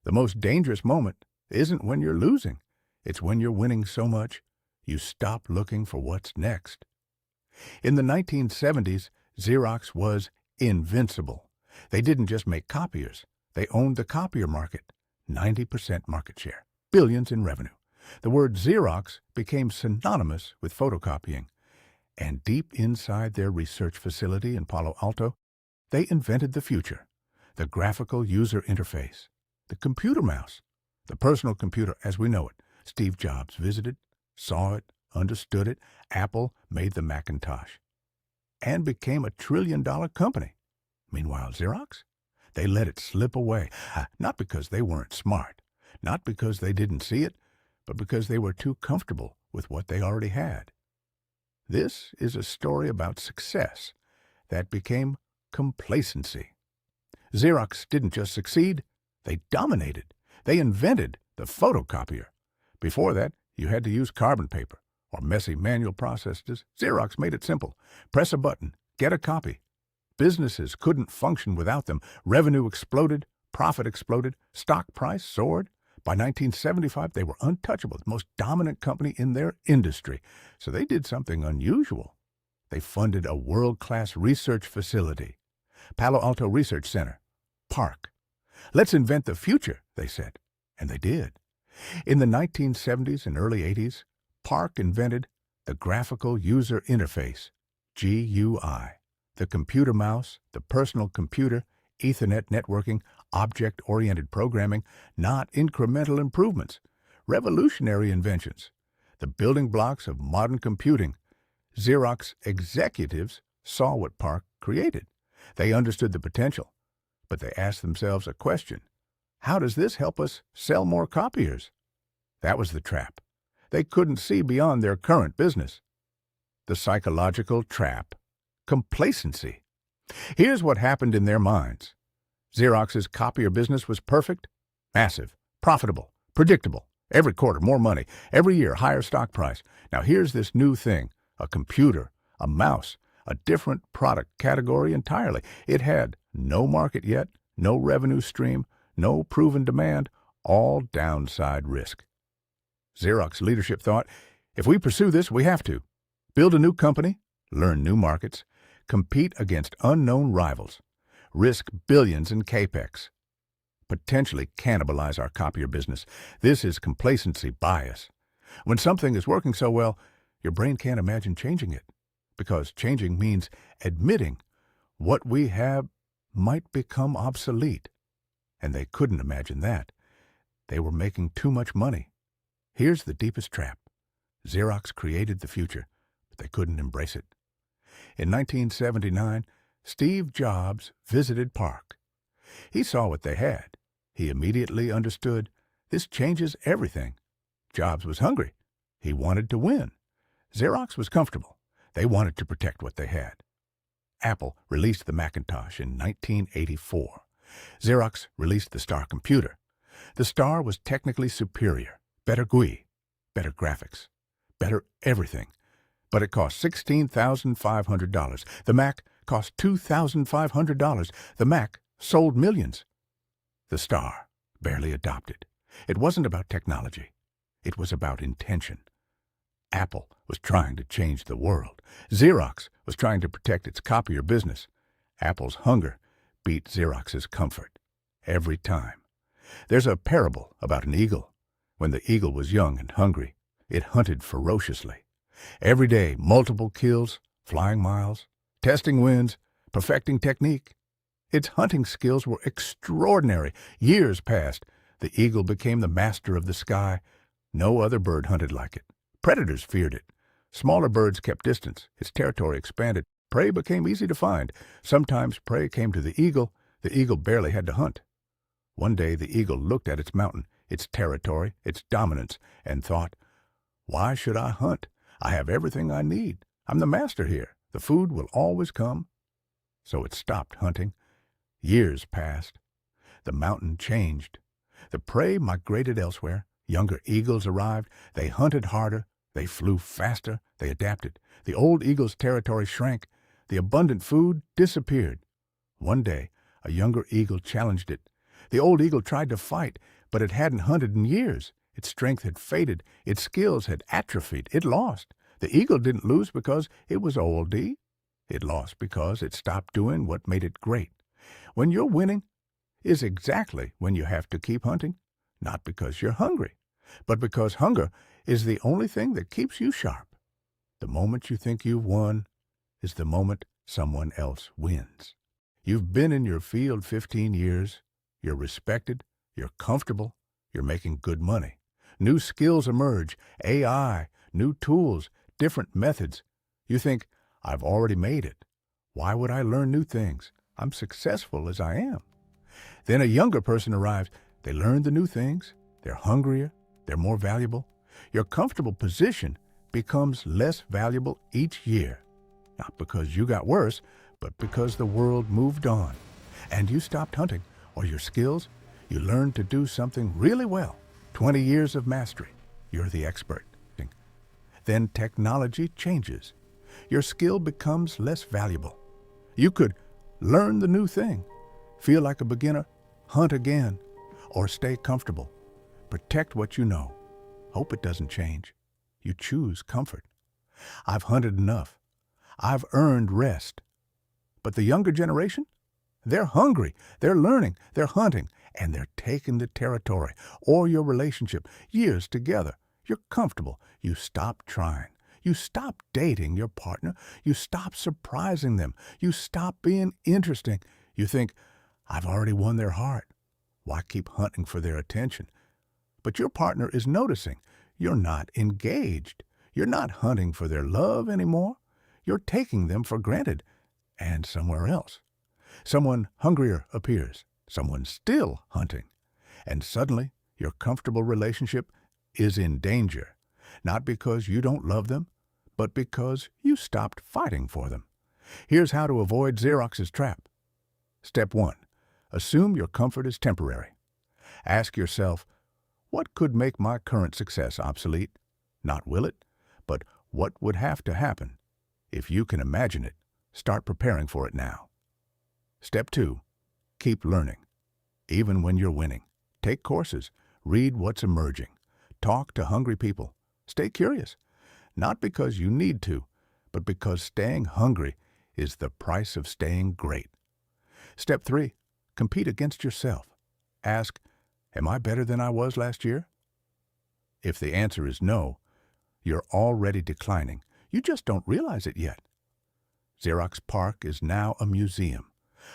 The most dangerous moment isn't when you're losing. It's when you're winning so much, you stop looking for what's next. In the 1970s, Xerox was invincible. They didn't just make copiers. They owned the copier market, 90% market share, billions in revenue. The word Xerox became synonymous with photocopying. And deep inside their research facility in Palo Alto, they invented the future, the graphical user interface, the computer mouse, the personal computer as we know it. Steve Jobs visited, saw it, understood it. Apple made the Macintosh and became a trillion-dollar company. Meanwhile, Xerox, they let it slip away, not because they weren't smart, not because they didn't see it, but because they were too comfortable with what they already had. This is a story about success that became complacency. Xerox didn't just succeed, they dominated. They invented the photocopier. Before that, you had to use carbon paper or messy manual processes. Xerox made it simple. Press a button, get a copy. Businesses couldn't function without them. Revenue exploded, profit exploded, stock price soared. By 1975, they were untouchable, the most dominant company in their industry. So they did something unusual. They funded a world-class research facility, Palo Alto Research Center, PARC. Let's invent the future, they said, and they did. In the 1970s and early 80s, PARC invented the graphical user interface, GUI, the computer mouse, the personal computer, Ethernet networking, object-oriented programming, not incremental improvements, revolutionary inventions, the building blocks of modern computing. Xerox executives saw what PARC created. They understood the potential, but they asked themselves a question. How does this help us sell more copiers? That was the trap. They couldn't see beyond their current business. The psychological trap, complacency. Here's what happened in their minds. Xerox's copier business was perfect, massive, profitable, predictable. Every quarter, more money. Every year, higher stock price. Now here's this new thing, a computer, a mouse, a different product category entirely. It had no market yet, no revenue stream, no proven demand, all downside risk. Xerox leadership thought, if we pursue this, we have to. Build a new company, learn new markets, compete against unknown rivals, risk billions in capex, potentially cannibalize our copier business. This is complacency bias. When something is working so well, your brain can't imagine changing it, because changing means admitting what we have might become obsolete. And they couldn't imagine that. They were making too much money. Here's the deepest trap. Xerox created the future, but they couldn't embrace it. In 1979, Steve Jobs visited PARC. He saw what they had. He immediately understood this changes everything. Jobs was hungry. He wanted to win. Xerox was comfortable. They wanted to protect what they had. Apple released the Macintosh in 1984. Xerox released the Star computer. The Star was technically superior, better GUI, better graphics, better everything. But it cost $16,500. The Mac cost $2,500. The Mac sold millions. The Star barely adopted. It wasn't about technology. It was about intention. Apple was trying to change the world. Xerox was trying to protect its copier business. Apple's hunger beat Xerox's comfort every time. There's a parable about an eagle. When the eagle was young and hungry, it hunted ferociously. Every day, multiple kills, flying miles, testing winds, perfecting technique. Its hunting skills were extraordinary. Years passed. The eagle became the master of the sky. No other bird hunted like it. Predators feared it. Smaller birds kept distance. Its territory expanded. Prey became easy to find. Sometimes prey came to the eagle. The eagle barely had to hunt. One day the eagle looked at its mountain, its territory, its dominance, and thought, why should I hunt? I have everything I need. I'm the master here. The food will always come. So it stopped hunting. Years passed. The mountain changed. The prey migrated elsewhere. Younger eagles arrived. They hunted harder. They flew faster. They adapted. The old eagle's territory shrank. The abundant food disappeared. One day, a younger eagle challenged it. The old eagle tried to fight, but it hadn't hunted in years. Its strength had faded. Its skills had atrophied. It lost. The eagle didn't lose because it was old, D. It lost because it stopped doing what made it great. When you're winning is exactly when you have to keep hunting, not because you're hungry, but because hunger is the only thing that keeps you sharp. The moment you think you've won is the moment someone else wins. You've been in your field 15 years. You're respected. You're comfortable. You're making good money. New skills emerge, AI, new tools, different methods. You think, I've already made it. Why would I learn new things? I'm successful as I am. Then a younger person arrives. They learn the new things. They're hungrier. They're more valuable. Your comfortable position becomes less valuable each year. Not because you got worse, but because the world moved on. And you stopped hunting, or your skills, you learned to do something really well. 20 years of mastery. You're the expert. Then technology changes. Your skill becomes less valuable. You could learn the new thing, feel like a beginner, hunt again, or stay comfortable. Protect what you know. Hope it doesn't change. You choose comfort. I've hunted enough. I've earned rest. But the younger generation? They're hungry. They're learning. They're hunting. And they're taking the territory or your relationship years together. You're comfortable. You stop trying. You stop dating your partner. You stop surprising them. You stop being interesting. You think, I've already won their heart. Why keep hunting for their attention? But your partner is noticing. You're not engaged. You're not hunting for their love anymore. You're taking them for granted and somewhere else. Someone hungrier appears. Someone still hunting. And suddenly, your comfortable relationship is in danger. Not because you don't love them, but because you stopped fighting for them. Here's how to avoid Xerox's trap. Step 1. Assume your comfort is temporary. Ask yourself, what could make my current success obsolete? Not will it, but what would have to happen? If you can imagine it, start preparing for it now. Step 2. Keep learning. Even when you're winning. Take courses. Read what's emerging. Talk to hungry people. Stay curious. Not because you need to, but because staying hungry is the price of staying great. Step 3. Compete against yourself. Ask, am I better than I was last year? If the answer is no, you're already declining. You just don't realize it yet. Xerox PARC is now a museum,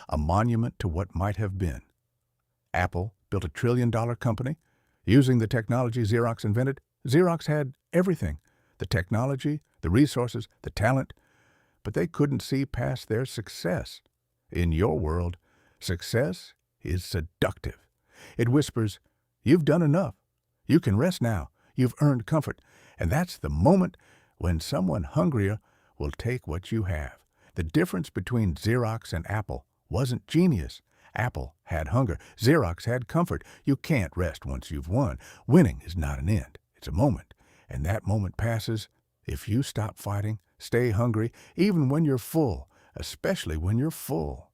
a monument to what might have been. Apple built a $1 trillion company. Using the technology Xerox invented, Xerox had everything, the technology, the resources, the talent, but they couldn't see past their success. In your world, success is seductive. It whispers, you've done enough. You can rest now. You've earned comfort. And that's the moment when someone hungrier will take what you have. The difference between Xerox and Apple wasn't genius. Apple had hunger. Xerox had comfort. You can't rest once you've won. Winning is not an end. It's a moment. And that moment passes if you stop fighting, stay hungry, even when you're full, especially when you're full.